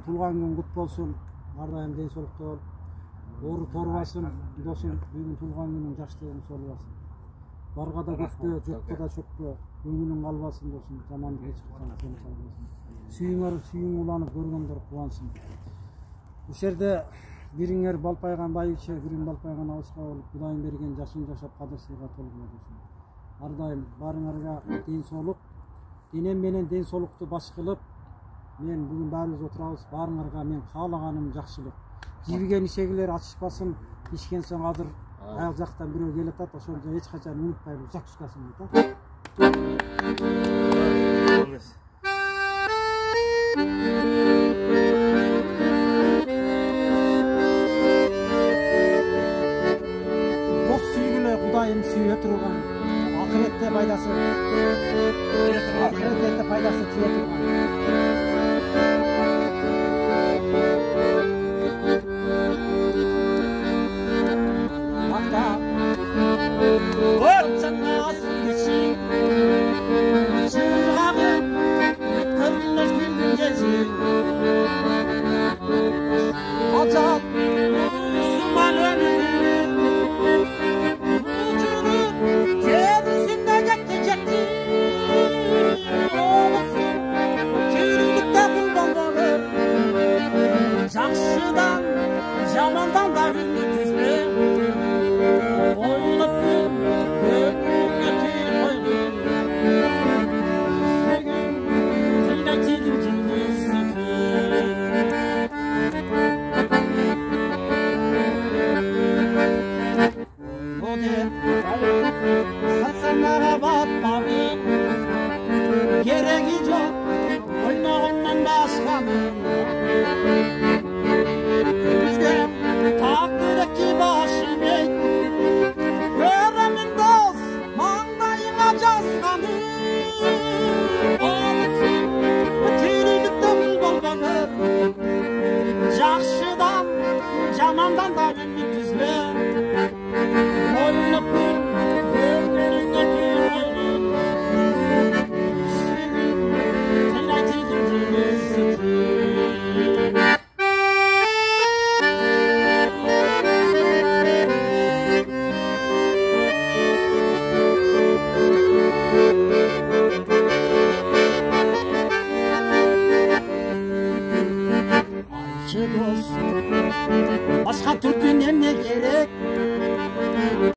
Туулган күн кут болсун. Ар дайым ден соолукта бол. Оору торбасын, досум. Бүгүн туулган күнүң жаштыгын соолубасын. Барга да көпкө, жокко да чокко. Көңүлүң калбасын досум. Жамандык эч качан сени чалбасын. Сүйүңөр, сүйүң уланып көргөндөр кубансын. Бул жерде бириңер балпайган байычы, бириң балпайган абыска болуп, Кудайым берген жашын жашап кадырсыйга толгула досум. Ар дайым барыңарга ден соолук, денем менен ден соолукту баш кылып, мен бүгүн баарыбыз отурабыз, баарыңарга мен каалаганым жакшылык. Жибиген ишегилер ачышпасын, ишкен соң азыр аяк жактан бирөө келип атат, ошону эч качан унутпайлы, узак түшкөсүн дейт. Дос сүйгүлө Кудайым сүйө турган, акыретте пайдасы тие турган. Oh